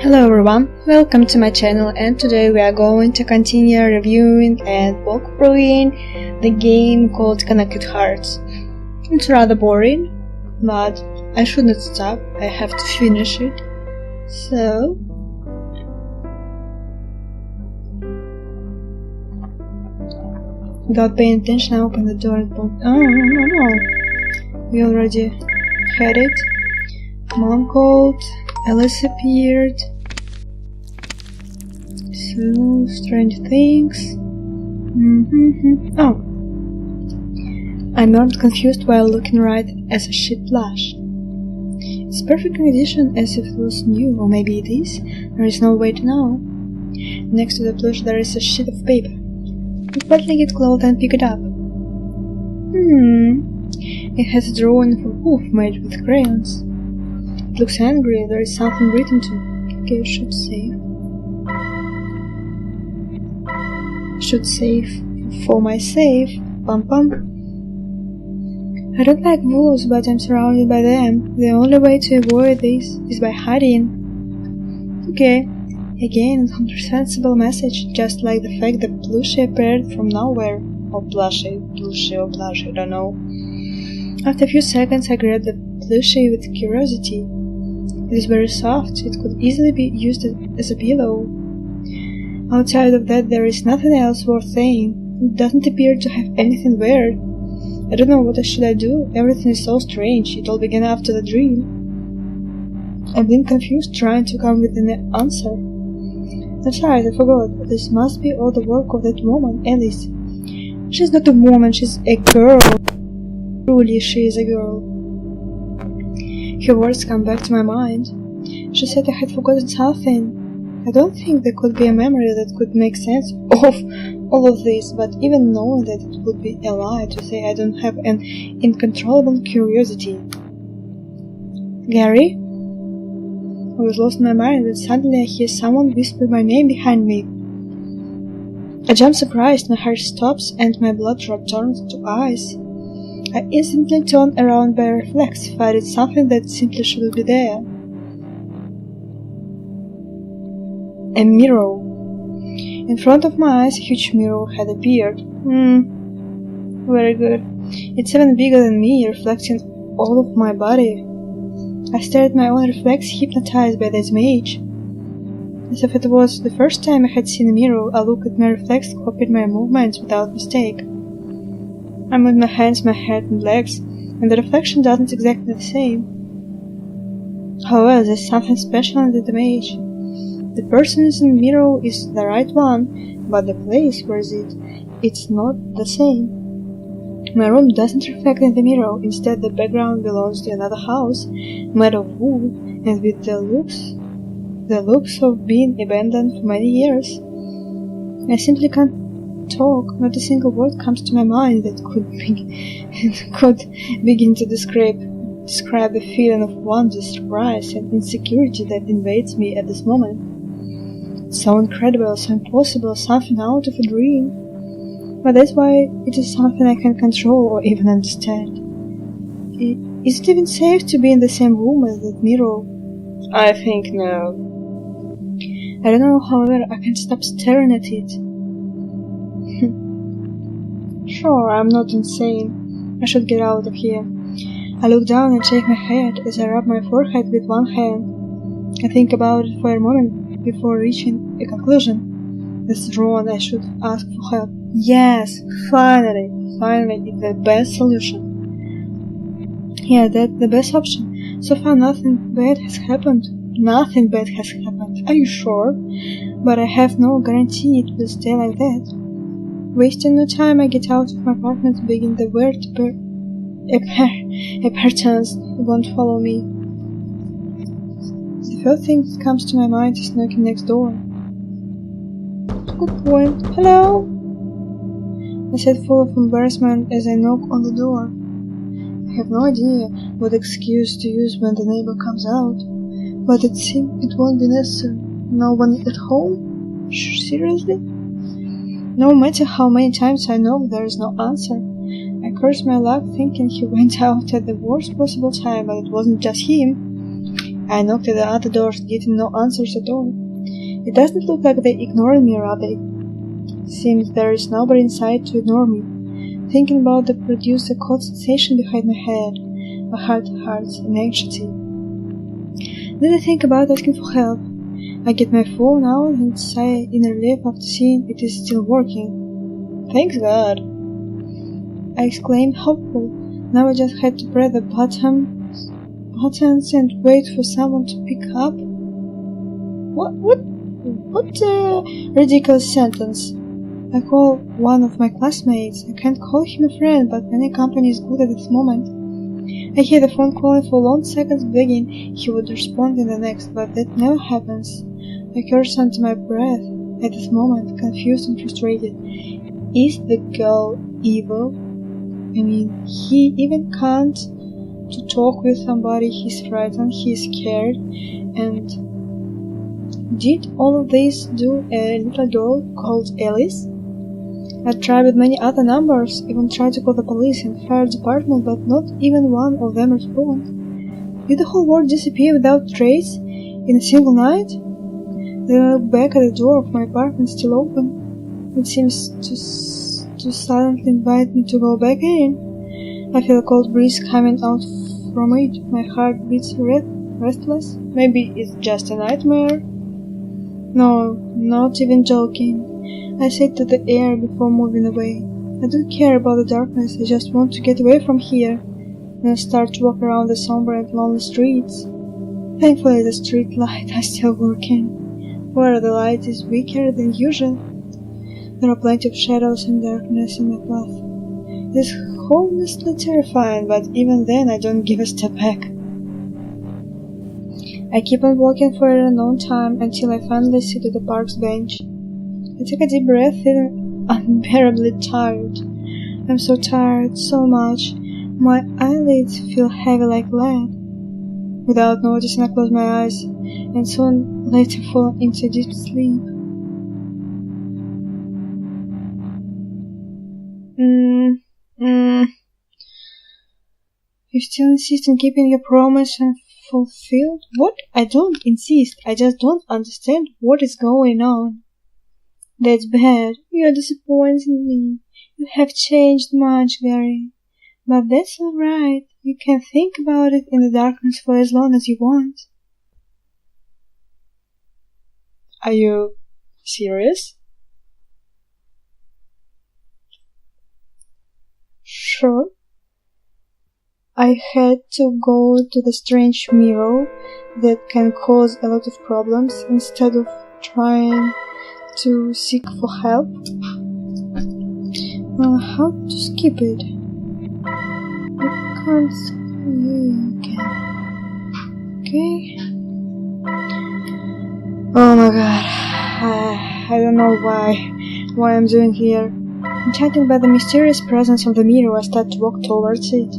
Hello everyone, welcome to my channel, and today we are going to continue reviewing and walkthroughing the game called Connected Hearts. It's rather boring, but I should not stop, I have to finish it. So... without paying attention, I open the door and boom. Oh, no. We already had it. Mom called, Alice appeared. So, strange things. Oh. I murmured confused while looking right as a sheet blush. It's perfect condition as if it was new, or maybe it is. There is no way to know. Next to the plush there is a sheet of paper. I quietly get close and pick it up. It has a drawing of a wolf made with crayons. It looks angry, there is something written to. Okay, should save for my save. Pum pum. I don't like wolves, but I'm surrounded by them. The only way to avoid this is by hiding. Okay. Again, a comprehensible message, just like the fact that Plushy appeared from nowhere. Or Plushy, I don't know. After a few seconds, I grabbed the Plushy with curiosity. It is very soft, it could easily be used as a pillow. Outside of that, there is nothing else worth saying. It doesn't appear to have anything weird. I don't know what should I do, everything is so strange, it all began after the dream. I've been confused trying to come with an answer. That's right, I forgot. This must be all the work of that woman, Alice. She's not a woman, she's a girl. Truly, she is a girl. Her words come back to my mind. She said I had forgotten something. I don't think there could be a memory that could make sense of all of this, but even knowing that it would be a lie to say I don't have an uncontrollable curiosity. Gary? I was lost in my mind when suddenly I hear someone whisper my name behind me. I jump surprised, my heart stops and my blood turns to ice. I instantly turn around by reflex, finding something that simply shouldn't be there. A mirror. In front of my eyes, a huge mirror had appeared. Very good. It's even bigger than me, reflecting all of my body. I stared at my own reflex, hypnotized by this image. As if it was the first time I had seen a mirror, I looked at my reflex, copied my movements without mistake. I moved my hands, my head and legs, and the reflection doesn't exactly the same. However, there's something special in that image. The person in the mirror is the right one, but the place where it's not the same. My room doesn't reflect in the mirror, instead the background belongs to another house, made of wood, and with the looks of being abandoned for many years. I simply can't talk, not a single word comes to my mind that could begin to describe the feeling of wonder, surprise, and insecurity that invades me at this moment. It's so incredible, so impossible, something out of a dream. But that's why it is something I can control or even understand. Is it even safe to be in the same room as that mirror? I think no. I don't know, however, I can't stop staring at it. Sure, I'm not insane. I should get out of here. I look down and shake my head as I rub my forehead with one hand. I think about it for a moment before reaching a conclusion. That's wrong, I should ask for help. Yes, finally, it's the best solution. Yeah, that's the best option. So far nothing bad has happened. Nothing bad has happened. Are you sure? But I have no guarantee it will stay like that. Wasting no time, I get out of my apartment and begin the weird patterns won't follow me. The first thing that comes to my mind is knocking next door. Good point. Hello? I said full of embarrassment as I knock on the door. I have no idea what excuse to use when the neighbor comes out, but it seems it won't be necessary. No one at home? Seriously? No matter how many times I knock, there is no answer. I curse my luck thinking he went out at the worst possible time, but it wasn't just him. I knocked at the other doors, getting no answers at all. It doesn't look like they ignore me, rather it seems there is nobody inside to ignore me. Thinking about it produced a cold sensation behind my head. My heart hurts in anxiety. Then I think about asking for help. I get my phone out and sigh in relief after seeing it is still working. Thanks God! I exclaimed, hopeful. Now I just had to press the buttons and wait for someone to pick up. What a ridiculous sentence. I call one of my classmates. I can't call him a friend, but any company is good at this moment. I hear the phone calling for long seconds, begging he would respond in the next, but that never happens. I curse under my breath at this moment, confused and frustrated. Is the girl evil? I mean, he even can't to talk with somebody, he's frightened, he's scared, and did all of this do a little girl called Alice? I tried with many other numbers, even tried to call the police and fire department, but not even one of them responded. Did the whole world disappear without trace in a single night? Then I look back at the door of my apartment still open. It seems to silently invite me to go back in. I feel a cold breeze coming out from it. My heart beats restless. Maybe it's just a nightmare? No, not even joking. I say to the air before moving away. I don't care about the darkness, I just want to get away from here. And I start to walk around the somber and lonely streets. Thankfully the street lights are still working, where the light is weaker than usual. There are plenty of shadows and darkness in my path. It is honestly terrifying, but even then I don't give a step back. I keep on walking for a long time until I finally sit at the park's bench. I take a deep breath, feeling unbearably tired. I'm so tired, so much. My eyelids feel heavy like lead. Without noticing, I close my eyes, and soon later fall into deep sleep. You still insist on keeping your promise unfulfilled? What? I don't insist. I just don't understand what is going on. That's bad. You're disappointing me. You have changed much, Gary. But that's all right. You can think about it in the darkness for as long as you want. Are you serious? Sure. I had to go to the strange mirror that can cause a lot of problems instead of trying to seek for help. How to skip it? I can't skip again. Okay. Oh my god. I don't know why I'm doing here. Enchanted by the mysterious presence of the mirror, I started to walk towards it.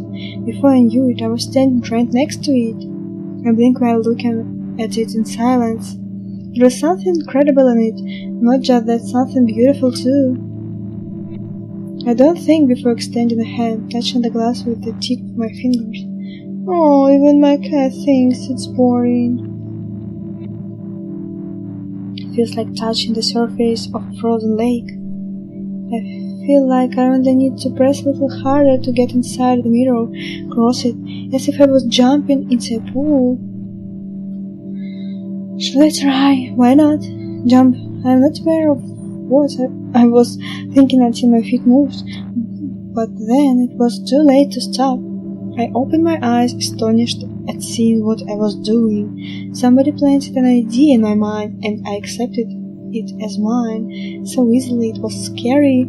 Before I knew it, I was standing right next to it. I blinked while looking at it in silence. There was something incredible in it, not just that, something beautiful too. I don't think before extending a hand, touching the glass with the tip of my fingers. Oh, even my cat thinks it's boring. It feels like touching the surface of a frozen lake. I feel like I only need to press a little harder to get inside the mirror, cross it, as if I was jumping into a pool. Should I try? Why not? Jump. I'm not aware of what I was thinking until my feet moved, but then it was too late to stop. I opened my eyes, astonished at seeing what I was doing. Somebody planted an idea in my mind, and I accepted it as mine so easily. It was scary.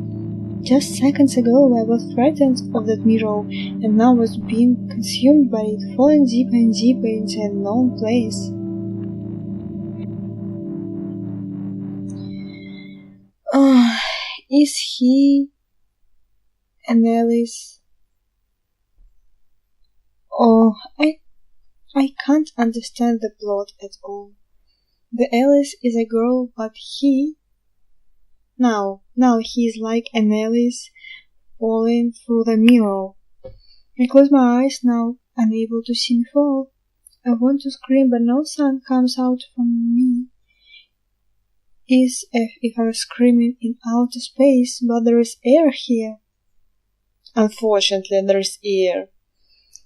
Just seconds ago I was frightened of that mirror, and now was being consumed by it, falling deeper and deeper into a known place. Is he an Alice? Oh, I can't understand the plot at all. The Alice is a girl, but now he is like an Alice falling through the mirror. I close my eyes now, unable to see me fall. I want to scream, but no sound comes out from me. As if I was screaming in outer space, but there is air here. Unfortunately, there is air.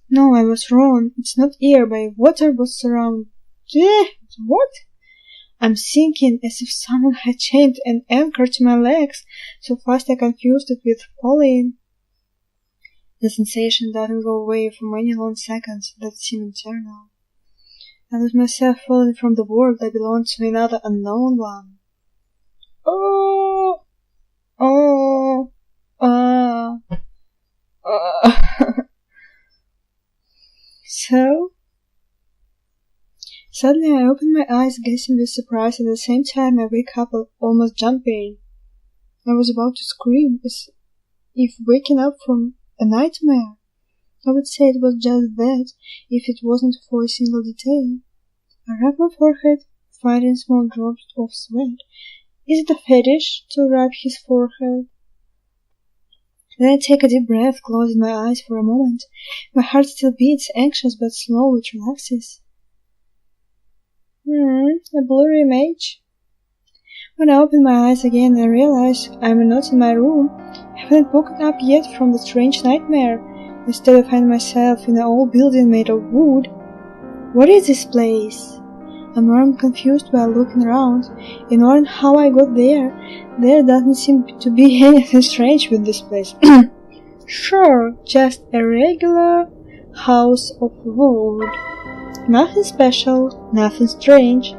No, I was wrong. It's not air, but water was surrounded. What? I'm sinking as if someone had chained an anchor to my legs, so fast I confused it with falling. The sensation doesn't go away for many long seconds that seem eternal. I lose myself falling from the world I belong to another unknown one. Oh! Oh! Ah! So? Suddenly I open my eyes, guessing with surprise. At the same time I wake up almost jumping. I was about to scream, as if waking up from a nightmare. I would say it was just that, if it wasn't for a single detail. I rub my forehead, finding small drops of sweat. Is it a fetish to rub his forehead? Then I take a deep breath, closing my eyes for a moment. My heart still beats, anxious but slow, it relaxes. A blurry image. When I open my eyes again, I realize I'm not in my room. I haven't woken up yet from the strange nightmare. Instead, I find myself in an old building made of wood. What is this place? I'm more confused while looking around, ignoring how I got there. There doesn't seem to be anything strange with this place. Sure, just a regular house of wood. Nothing special, nothing strange.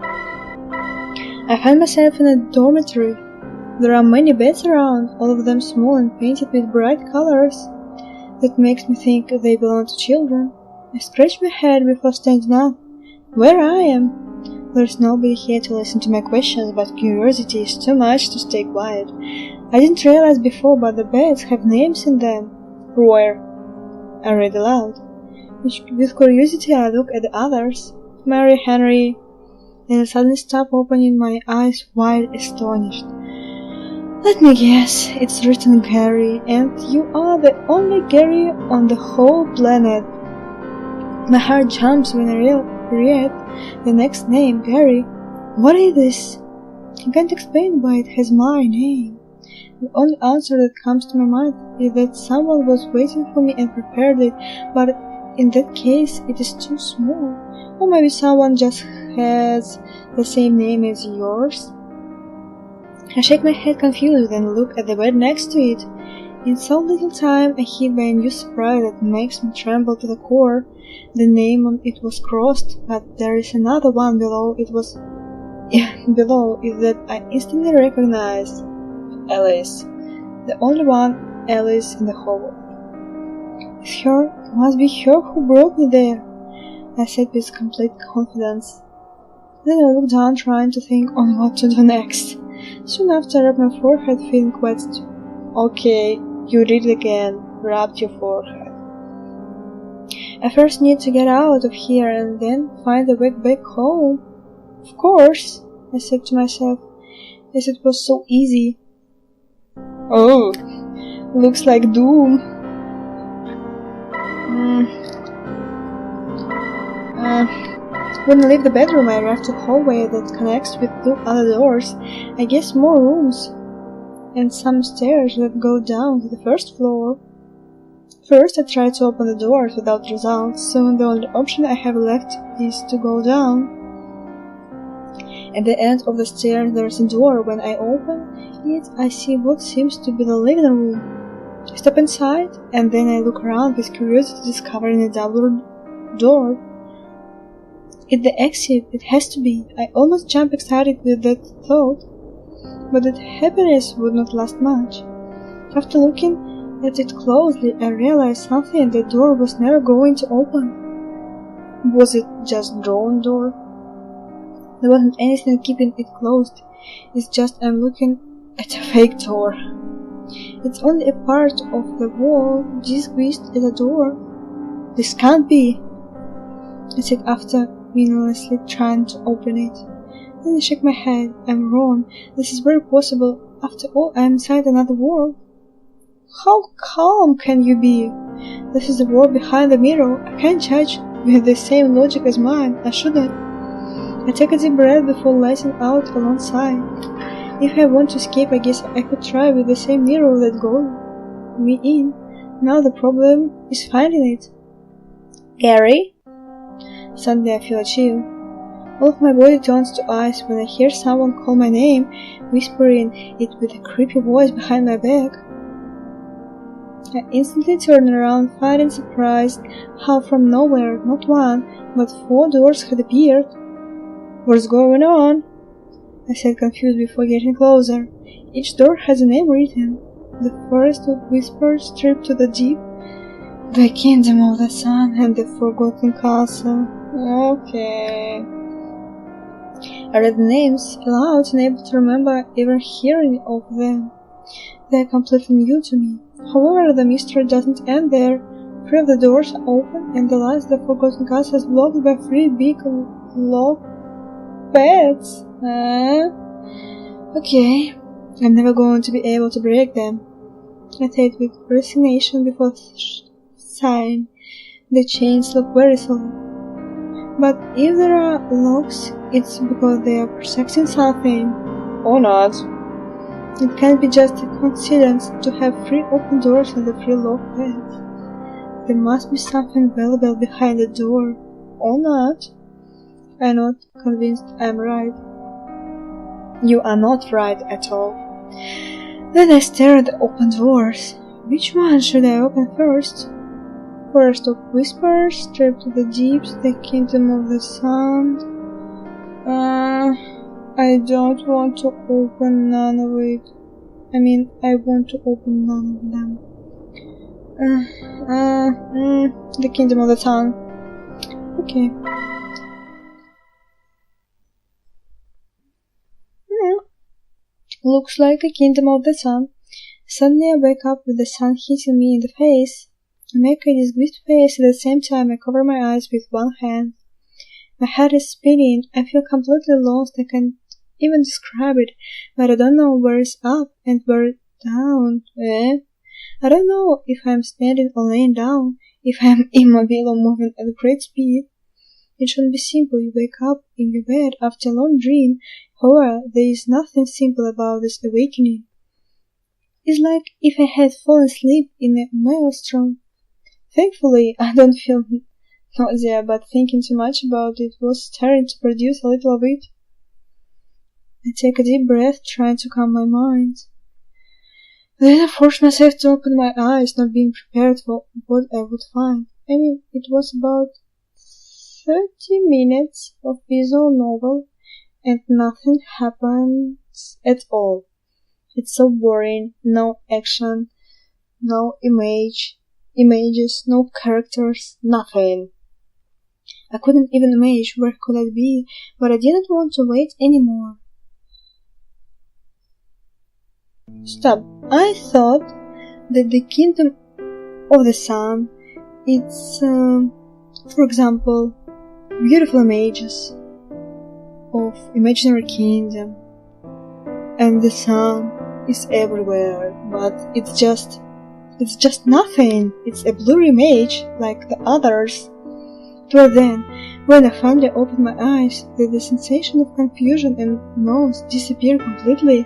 I find myself in a dormitory. There are many beds around, all of them small and painted with bright colors. That makes me think they belong to children. I scratch my head before standing up. Where I am? There's nobody here to listen to my questions, but curiosity is too much to stay quiet. I didn't realize before, but the beds have names in them. Royer. I read aloud. With curiosity I look at the others. Mary, Henry. Then I suddenly stop, opening my eyes wide, astonished. Let me guess, it's written Gary, and you are the only Gary on the whole planet. My heart jumps when I read the next name, Gary. What is this? I can't explain why it has my name. The only answer that comes to my mind is that someone was waiting for me and prepared it, but in that case it is too small. Or maybe someone just has the same name as yours. I shake my head confused and look at the bed next to it. In so little time I hit by a new surprise that makes me tremble to the core. The name on it was crossed, but there is another one below it that I instantly recognize. Alice. The only one Alice in the whole world. It's her. It must be her who brought me there, I said with complete confidence. Then I looked down, trying to think on what to do next. Soon after, I rubbed my forehead, feeling quite Okay, you read it again. Rubbed your forehead. I first need to get out of here and then find the way back home. Of course, I said to myself, as it was so easy. Oh, looks like doom. When I leave the bedroom, I arrive to a hallway that connects with 2 other doors. I guess more rooms, and some stairs that go down to the first floor. First, I try to open the doors without results. Soon the only option I have left is to go down. At the end of the stairs there is a door. When I open it, I see what seems to be the living room. I step inside, and then I look around with curiosity, discovering a double door. At the exit, it has to be. I almost jump excited with that thought, but that happiness would not last much. After looking at it closely, I realized something. The door was never going to open. Was it just a drawn door? There wasn't anything keeping it closed. It's just I'm looking at a fake door. It's only a part of the wall disguised as a door. This can't be, I said after meaninglessly trying to open it. Then I shook my head. I'm wrong. This is very possible. After all, I am inside another world. How calm can you be? This is the world behind the mirror. I can't judge with the same logic as mine, I shouldn't. I take a deep breath before letting out a long sigh. If I want to escape, I guess I could try with the same mirror that got me in. Now the problem is finding it. Gary? Suddenly I feel a chill. All of my body turns to ice when I hear someone call my name, whispering it with a creepy voice behind my back. I instantly turn around, finding surprised how from nowhere, not one, but 4 doors had appeared. What's going on? I said, confused before getting closer. Each door has a name written. The first would whisper straight to the deep, the kingdom of the sun and the forgotten castle. Okay. I read the names aloud, unable to remember ever hearing of them. They are completely new to me. However, the mystery doesn't end there. 3 of the doors are open, and the last, the forgotten castle, is blocked by 3 big locked beds. Okay, I'm never going to be able to break them. I said with resignation before sighing. The chains look very solid. But if there are locks, it's because they are protecting something. Or not. It can't be just a coincidence to have 3 open doors and the 3 locked beds. There must be something valuable behind the door. Or not. I'm not convinced I'm right. You are not right at all. Then I stare at the open doors. Which one should I open first? Forest of Whispers, Straight to the Deeps, the Kingdom of the Sun. I don't want to open none of it. I want to open none of them. The Kingdom of the Sun. Okay. Looks like the Kingdom of the Sun. Suddenly I wake up with the sun hitting me in the face. I make a disgusted face at the same time I cover my eyes with one hand. My head is spinning. I feel completely lost. I can't even describe it, but I don't know where is up and where down. I don't know if I'm standing or laying down, if I'm immobile or moving at great speed. It shouldn't be simple. You wake up in your bed after a long dream. However, there is nothing simple about this awakening. It's like if I had fallen asleep in a maelstrom. Thankfully, I don't feel nausea, but thinking too much about it was starting to produce a little of it. I take a deep breath, trying to calm my mind. Then I forced myself to open my eyes, not being prepared for what I would find. It was about 30 minutes of visual novel, and nothing happens at all. It's so boring. No action, no images, no characters, nothing. I couldn't even imagine where could I be, but I didn't want to wait anymore. Stop. I thought that the Kingdom of the Sun, it's, for example, beautiful images of imaginary kingdom, and the sun is everywhere, but it's just nothing. It's a blurry image like the others. But then, when I finally opened my eyes, the sensation of confusion and noise disappeared completely.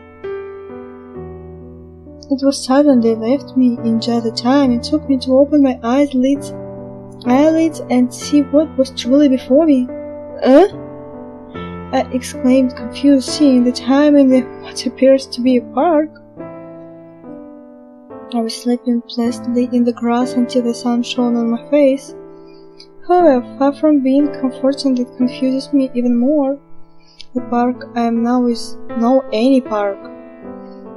It was sudden they left me in just the time it took me to open my eyelids and see what was truly before me. I exclaimed, confused, seeing the time in what appears to be a park. I was sleeping placidly in the grass until the sun shone on my face. However, far from being comforting, it confuses me even more. The park I am now is no any park.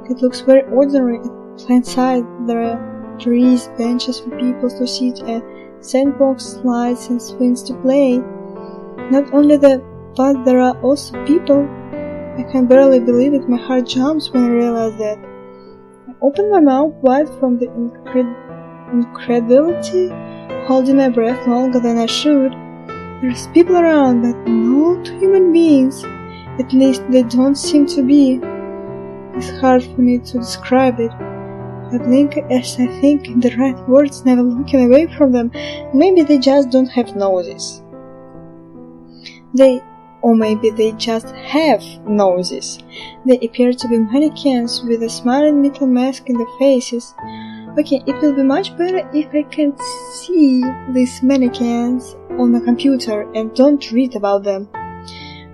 It looks very ordinary. At plain sight, there are trees, benches for people to sit, and sandbox, slides, and swings to play. Not only that, but there are also people. I can barely believe it. My heart jumps when I realize that. I open my mouth wide from the incredulity, holding my breath longer than I should. There's people around, but not human beings. At least they don't seem to be. It's hard for me to describe it. I blink as I think the right words, never looking away from them. Maybe they just don't have noses. Or maybe they just have noses. They appear to be mannequins with a smiling metal mask in their faces. Okay, it will be much better if I can see these mannequins on my computer and don't read about them.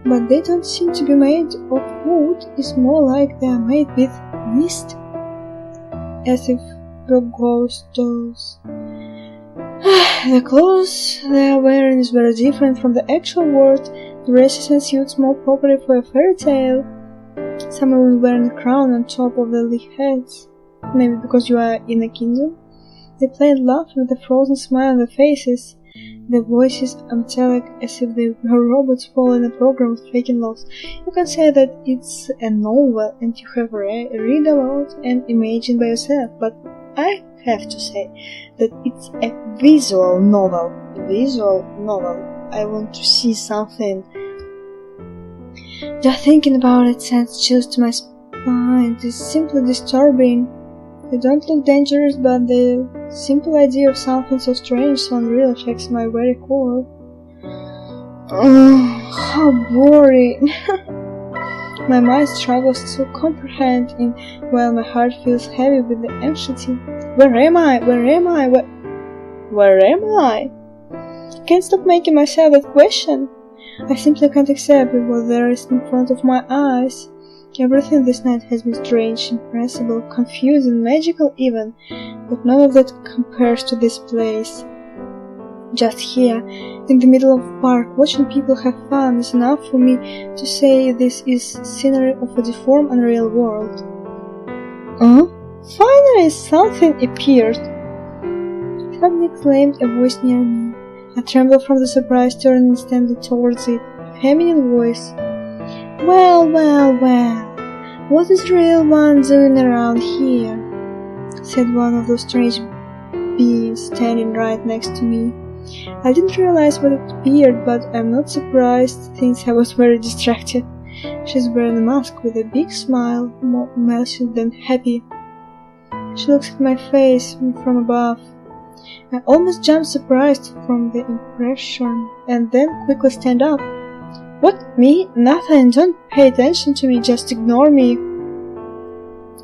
But they don't seem to be made of wood, it's more like they are made with mist, as if the ghost dolls. The clothes they are wearing is very different from the actual world. Dresses and suits more properly for a fairy tale. Some are even wearing a crown on top of their heads. Maybe because you are in a kingdom? They play and laugh with a frozen smile on their faces. Their voices are metallic, as if they were robots following a program with faking laws. You can say that it's a novel and you have read about and imagined by yourself, but I have to say that it's a visual novel. I want to see something. Just thinking about it sends chills to my spine. It is simply disturbing. They don't look dangerous, but the simple idea of something so strange, so unreal, affects my very core. Oh, how boring. My mind struggles to comprehend while my heart feels heavy with the anxiety. Where am I? Where am I? I can't stop making myself that question. I simply can't accept what there is in front of my eyes. Everything this night has been strange, impressible, confusing, magical even, but none of that compares to this place. Just here, in the middle of the park, watching people have fun is enough for me to say this is scenery of a deformed, unreal world. Finally something appeared! Suddenly exclaimed a voice near me. I trembled from the surprise, turning instantly towards it, a feminine voice. Well, what is the real one doing around here? Said one of those strange beings standing right next to me. I didn't realize what it appeared, but I'm not surprised since I was very distracted. She's wearing a mask with a big smile, more malicious than happy. She looks at my face from above. I almost jumped surprised from the impression, and then quickly stand up. What? Me? Nothing. Don't pay attention to me. Just ignore me.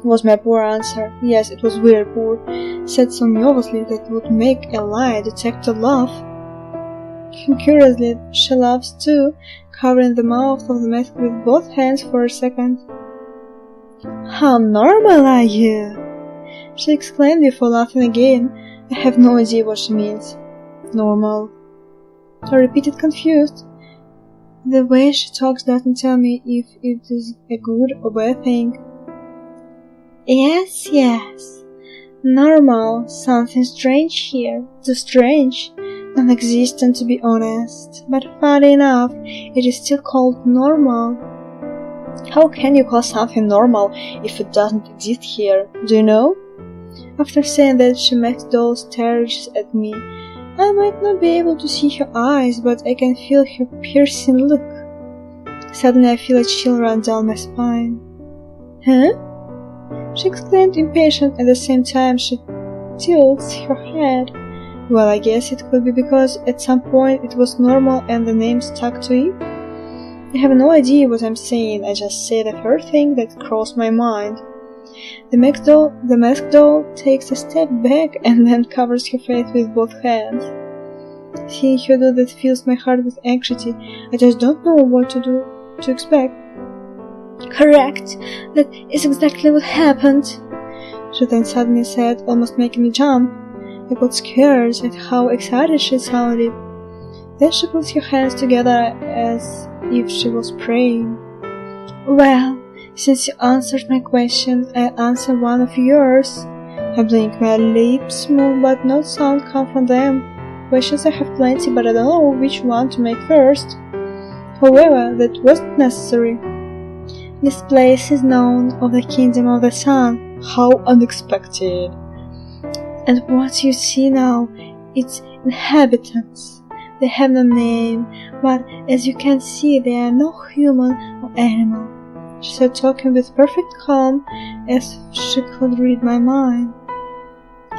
Was my poor answer. Yes, it was very poor. Said so nervously that would make a lie detector laugh. Curiously, she laughs too, covering the mouth of the mask with both hands for a second. How normal are you? She exclaimed before laughing again. I have no idea what she means. Normal. I repeated, confused. The way she talks doesn't tell me if it is a good or bad thing. Yes. Normal. Something strange here. Too strange. Non-existent, to be honest. But funny enough, it is still called normal. How can you call something normal if it doesn't exist here? Do you know? After saying that, she makes doll stares at me. I might not be able to see her eyes, but I can feel her piercing look. Suddenly I feel a chill run down my spine. Huh? She exclaimed, impatient. At the same time she tilts her head. Well, I guess it could be because at some point it was normal and the name stuck to it. I have no idea what I'm saying. I just say the first thing that crossed my mind. The masked doll takes a step back and then covers her face with both hands. Seeing her do that fills my heart with anxiety. I just don't know what to expect. Correct, that is exactly what happened, she then suddenly said, almost making me jump. I got scared at how excited she sounded. Then she put her hands together as if she was praying. Well, since you answered my question, I'll answer one of yours. I blink, my lips move, but no sound comes from them. Questions I have plenty, but I don't know which one to make first. However, that wasn't necessary. This place is known of the Kingdom of the Sun. How unexpected! And what you see now, its inhabitants. They have no name, but as you can see, they are no human or animal. She said, talking with perfect calm, as if she could read my mind.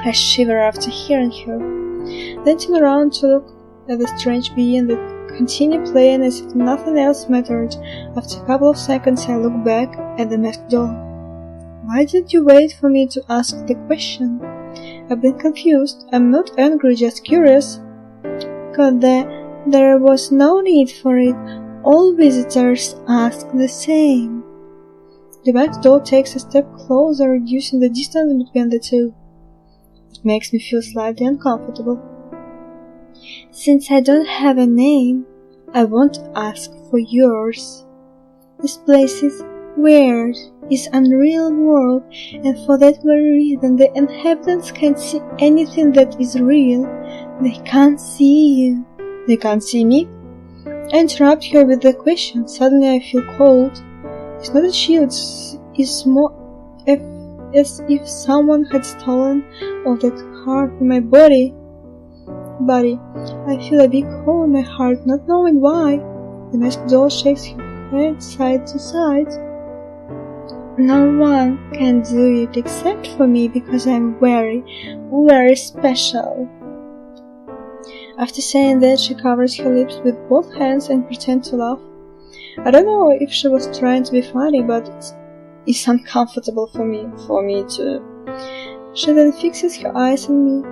I shiver after hearing her. Then turn around to look at the strange being that continued playing as if nothing else mattered. After a couple of seconds I look back at the masked doll. Why did you wait for me to ask the question? I've been confused. I'm not angry, just curious. God, there was no need for it. All visitors ask the same. The masked doll takes a step closer, reducing the distance between the two. It makes me feel slightly uncomfortable. Since I don't have a name, I won't ask for yours. This place is weird, is unreal world, and for that very reason the inhabitants can't see anything that is real. They can't see you. They can't see me? I interrupt her with the question. Suddenly I feel cold. It's not a shield, it's more as if someone had stolen all that heart from my body. I feel a big hole in my heart, not knowing why. The masked doll shakes her head side to side. No one can do it except for me because I'm very, very special. After saying that, she covers her lips with both hands and pretends to laugh. I don't know if she was trying to be funny, but it's uncomfortable for me too. She then fixes her eyes on me.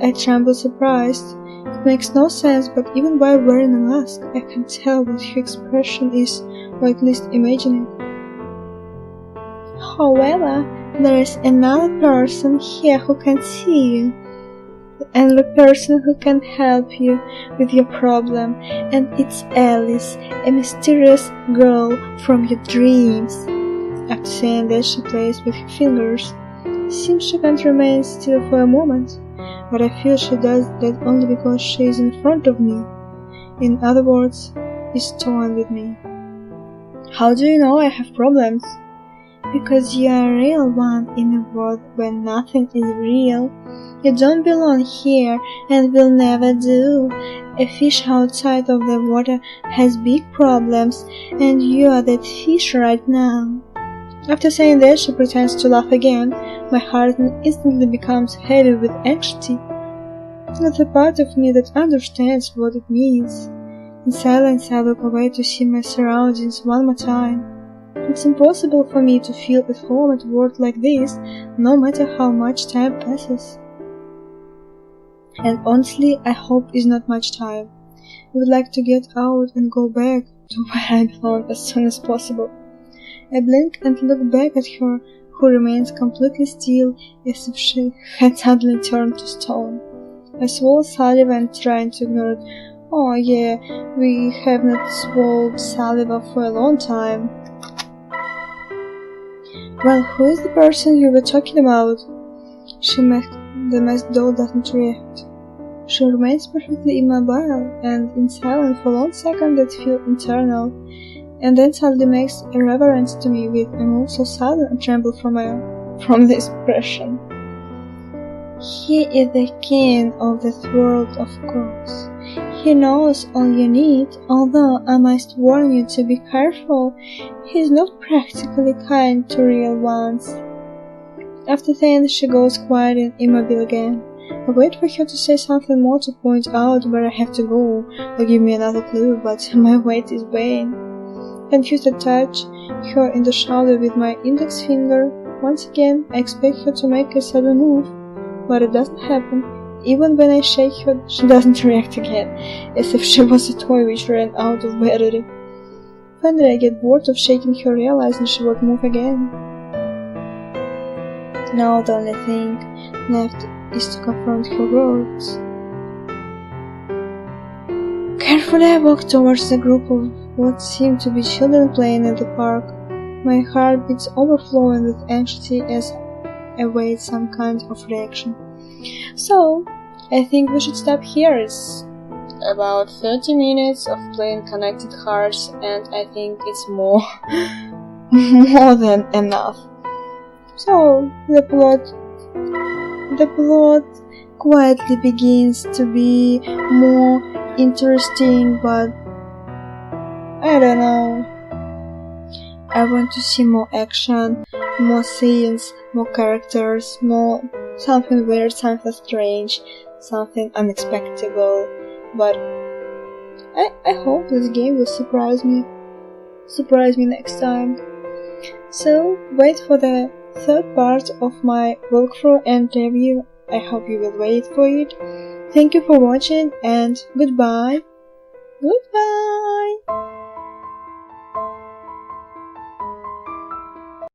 I tremble surprised. It makes no sense, but even while wearing a mask, I can tell what her expression is, or at least imagine it. However, there is another person here who can see you, and the person who can help you with your problem, and it's Alice, a mysterious girl from your dreams. After saying that, she plays with her fingers. It seems she can't remain still for a moment, but I feel she does that only because she is in front of me. In other words, is toying with me. How do you know I have problems? Because you are a real one in a world where nothing is real. You don't belong here and will never do. A fish outside of the water has big problems, and you are that fish right now. After saying that, she pretends to laugh again. My heart instantly becomes heavy with anxiety. There's a part of me that understands what it means. In silence, I look away to see my surroundings one more time. It's impossible for me to feel at home at a world like this, no matter how much time passes. And honestly, I hope it's not much time. I would like to get out and go back to where I belong as soon as possible. I blink and look back at her, who remains completely still, as if she had suddenly turned to stone. I swallow saliva and trying to ignore it. Oh yeah, we have not swallowed saliva for a long time. Well, who is the person you were talking about? The masked doll doesn't react. She remains perfectly immobile and in silence for a long second that feel eternal, and then suddenly makes a reverence to me with a move so sudden and tremble from the expression. He is the king of this world, of course. He knows all you need, although I must warn you to be careful. He is not practically kind to real ones. After that, she goes quiet and immobile again. I wait for her to say something more to point out where I have to go, or give me another clue, but my wait is vain. Confused, I touch her in the shoulder with my index finger. Once again, I expect her to make a sudden move, but it doesn't happen. Even when I shake her, she doesn't react again, as if she was a toy which ran out of battery. Finally, I get bored of shaking her, realizing she won't move again. Now the only thing left is to confront her words. Carefully, I walk towards the group of what seem to be children playing in the park. My heart beats overflowing with anxiety as I await some kind of reaction. So, I think we should stop here. It's about 30 minutes of playing Connected Hearts, and I think it's more than enough. So, the plot quietly begins to be more interesting, but I don't know. I want to see more action, more scenes, more characters, more something weird, something strange, something unexpected. But I hope this game will surprise me next time. So wait for the third part of my walkthrough and review. I hope you will wait for it. Thank you for watching and goodbye. Goodbye.